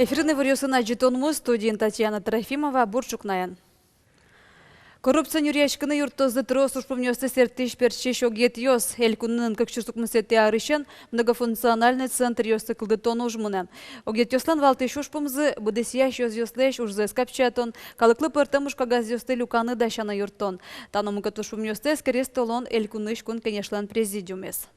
Эфирный варьосына жетонмуз студиин Татьяна Трофимова, Бурчукнаян. Коррупция юрьяшканы юртозды трос ушпомнёсты сертыш перчиш огет ёс. Элькуннын кокчурсук мысетти арышен многофункциональный центр ёсты кылды тону ужмуна. Огет ёслан валтыш ушпомзы будесияш ёз ёслеш ужзы скапчатон. Калыклы пыртымуш кагаз ёсты люканы дашана юртон. Таномыкат ушпомнёсты скерес толон элькунныш кун кенешлан президиумес.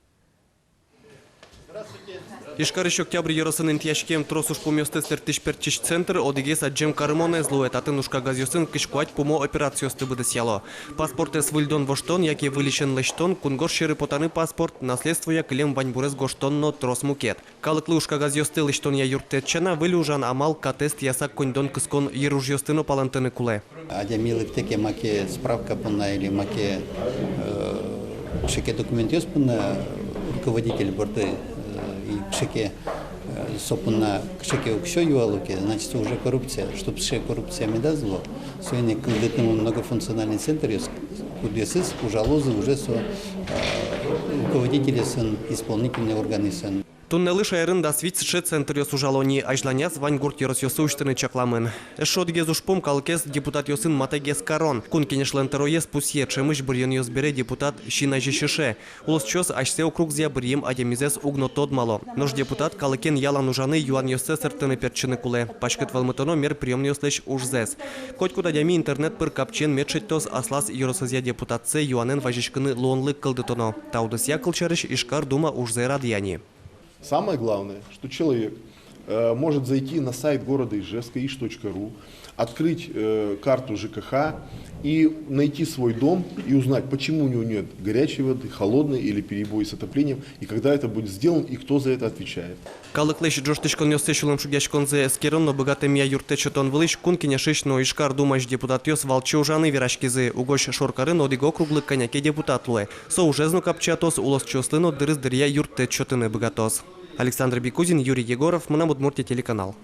Ишкарыш октябрь ярысын интияшкем трос ушпомёсты сертыш перчиш центр одигес аджем кармоне злуэтатын ушкагазёсын кышкуать пумо операциёсты быдысяло. Паспорт эс выльдон воштон, яке вылишен лештон, кунгош шеры потаны паспорт, наследство я клем ваньбурез гоштонно трос мукет. Калыклы ушкагазёсты лештон я юртетчана, вылюжан амал катест ясак коньдон кыскон еружёстыно палантыны куле. Адямилык теке маке справка пуна или маке шеке документёс пуна руководитель борты и шеке сопуна шеке укшо юалуке, значит уже коррупция. Чтоб ше коррупция медазло, сегодня кылдытному многофункциональный центр кудесыз ужалозы уже со руководители сын исполнительные органы сын. Туннелы шайрын да свитше центр ёс ужалони ажланяс ваньгурт ёрос ёсы уштыны чакламын. Эшодгез ушпом калкес депутат ёсын матагез карон. Кун кенешлен тероес пусье чемыш бурьен ёс бере депутат щина жешеше. Улос чёс ашсе округ зя бурьем адемизес угно тодмало. Нож депутат калыкен ялан ужаны юан ёсе сыртыны перчыны куле. Пашкет валмытоно мер прием ёслеш ужзес. Коть куда дями интернет пыр капчен метшеттос аслас ёросызя депутатце юанен важишкыны лонлык кылдытоно. Таудысья кылчарыш ишкар дума ужзе радияни. Самое главное, что человек может зайти на сайт города Ижевска, иш.ру, открыть карту ЖКХ и найти свой дом и узнать, почему у него нет горячей воды, холодной или перебои с отоплением, и когда это будет сделано, и кто за это отвечает. Калыклыш джоштышкон ёстешулым шугяшконзе скеронно богатымия юртечетон вылыш кункинешишно ишкар думаш депутат ёс валчы ужаны вирашкизы угош шоркарын одиг округлы коняке депутатлуэ. Со ужезну капчатос улос чослыно дырыз дырья юртечетыны богатос. Александр Бекузин, Юрий Егоров, мы на Удмуртия телеканал.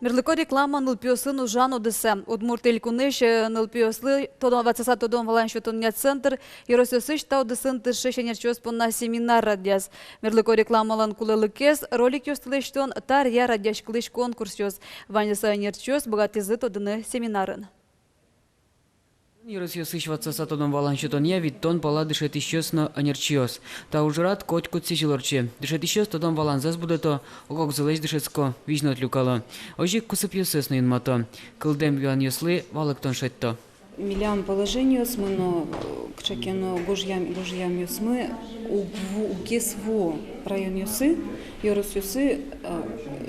Мирлыко реклама нылпиосын ужан одысы. Удмурт элькуныш нылпиослы тодон 20 тодон валаншотоння центр еросёсыш та одысын тышы шенерчёс понна семинар радяс. Мирлыко рекламалан кулелыкес ролик ёстылыштон тар я радяшкылыш конкурс ёс. Ваняса нерчёс богатизы тодыны семинарын. Еросьёсыш 20 тодон валаншотоння виттон пала дышет ищёсно анерчиос. Та ужрат коть кутсичилорче. Дышет ищёс тодон валанзас будето огок зелеш дышецко вижнот люкало. Ожик кусыпьёсэсно инмато. Кылдем юан ёслы валыктон шетто. Милям положению смыно к чакену гожьям ёсмы угесво район ёсы Йорос ёсы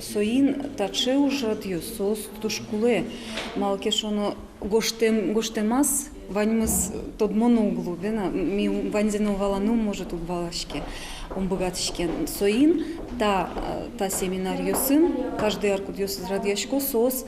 соин таче ужрат ёсос тушкуле малкешоно гоштемас ваньмыз тодмону углубина ми ваньзено валану может угвалашке он богатышке соин та семинар ёсын каждый аркуд ёсыз радиашко сос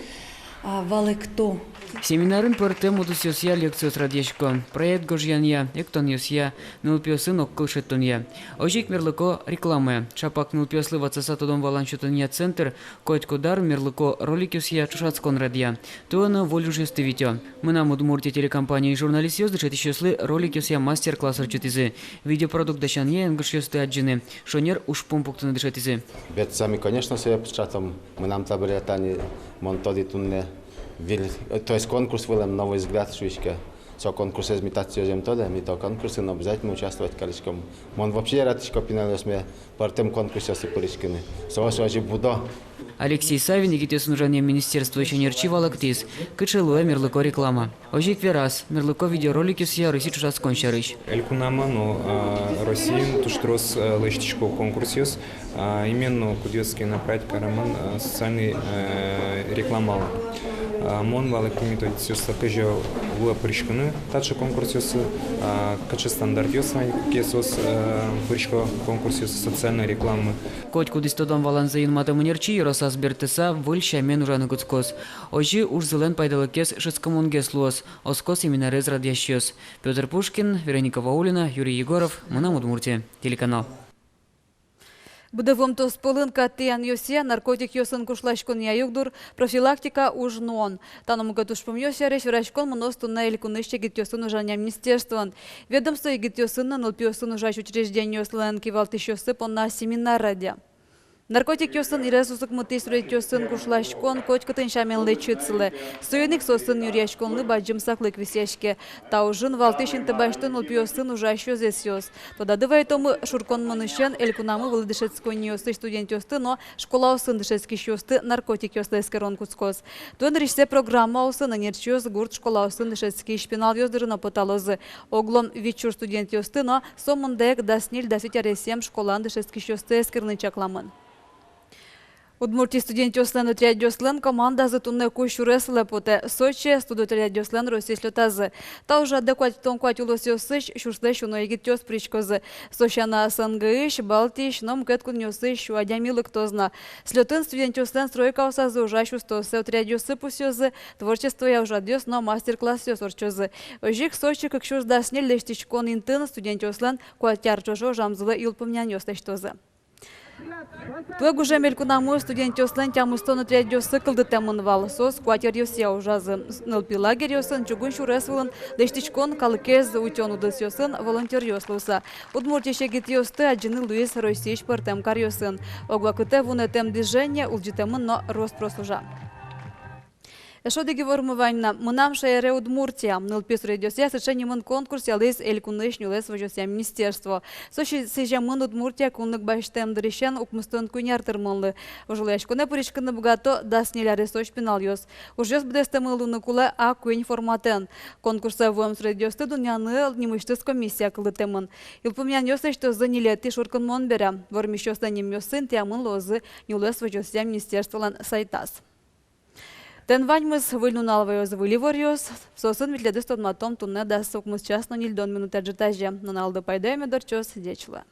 валекто. Семинарын пыртем удусёсья лекциос радешко. Проект гожьянья, эктон ёсья, нылпиосын оккылшеттонья. Ожик мерлыко рекламы. Чапак нылпиослы 20 тодон валаншотонья центр, койть кодар мерлыко ролик ёсья чушацкон радья. Туано волю жестывитё. Мы нам Удмуртия телекомпании журналист ёс дышет ещёслы ролик ёсья мастер-класс рчутизы. Видеопродукт дашанье энгыш ёсты аджины. Шонер уж пумпуктыны дышетизы. Бед сами, конечно, себе печатом. Мы нам табретани монтоди тунне. То есть конкурс был новый взгляд швичка. Со конкурс из имитации тода, мы то конкурсы, но обязательно участвовать количком. Он вообще ратишко пинали сме по тем конкурсе с поличками. Сооши будо. Алексей Савин, Никитес Нужане Министерство еще нерчи валактис, кычелуя мерлыко реклама. Ожик верас, мерлыко видеоролики с я Руси чужацкон шарыш. Элькунама, но Россия туштрос лещичко конкурсиос, именно кудетский направить караман социальный рекламал. Мон валактими то есть кожа в пришканы, также конкурсиос, каче стандартиос, кесос пришко конкурсиос социальной рекламы. Коть кудис тодон валанзаин матамунерчи росас бертеса выльща мен ужаны гуцкос. Ожи уж зелен пайдалыкес шескомунгес луос, оскос семинарез радящёс. Петр Пушкин, Вероника Ваулина, Юрий Егоров, мы на Удмуртия телеканал. Будовым то сполынка тиян йосе, наркотик йосын кушлашкон яюгдур, профилактика ужнон. Таном гатушпом йосе реш врачкон моносту на элькуныще гитёсын ужаня министерствон. Ведомство и гитёсын на нолпиосын ужач учреждение слэнки валтищосы по на семинараде. Наркотик йосын и ресурсок мутисрет йосын кушлашкон кочкатын шамен лечицлы. Суйник сосын юрьяшконлы баджим саклык висяшке. Таужын валтышин табаштын нолпиосын ужащо зесёс. Тода дывай тому шуркон манышен элькунамы вылдышецкон йосы студент йосты, но школа осын дышецкиш йосты наркотик йосты эскерон куцкоз. Тон решсе программа осын анерчиоз гурт школа осын дышецкиш шпинал йоздырына поталозы. Оглом вечур студент йосты, но сомындек дасниль дасвитяресем школан дышецкиш йосты эскерны чакламын. Удмуртий студент йослен отряд йослен команда затунне кущу реслепоте Сочи студотряд йослен росіслютази. Та уже адекват тонкват улос йосич шурсле шуно егит йос причкози. Сочана СНГИш, Балтиш, ном кеткун йосич шу адямілик тозна. Сльотин студент йослен стройка осази ужащу стосе отряд йосипус йози, творчество я уже адьос, но мастер-класс йосорчози. Ожик Сочи как шур даснель лештичкон интын студент йослен куатяр чожо жамзылы илпомнян йослештози. Туэг уже мелькунаму студент йослен тямустон отряд йосы кылдытемын вал. Сос кватер йосе ужазы. Нылпи лагерь йосын чугун шуресвылын лештичкон калыкез утен удыс йосын волонтер йослуса. Удмуртище гит йосты аджины Луис Ройсич партем кар йосын. Огвакыте вунетем движение улджитемын, но рост прослужа. Эшодеги вормыванна мынам шайре Удмуртия. Нылпис радиосе сеченемын конкурс ялыз элькуныш нюлес вожосе министерство. Сочи сежемын Удмуртия куннык баштем дырещен укмыстон куняртырмынлы. Ожулешконе пуричканы бугато даснеляре соч пинал йос. Ужес бдестемылыны куле а куень форматен. Конкурса вомс радиосты дуняны немыштыс комиссия кылытемын. Илпумян йосе что занилети шуркан монбера. Вормищоста немёсын тямын лозы нюлес вожосе министерстволан сайтас. Тен ваньмыз выльнуналвайоз выливорьоз, сосын витледыс тонматом тунне да сокмыз час, но нильдон минут аджитаже, но налды пайдеме дорчос дечла.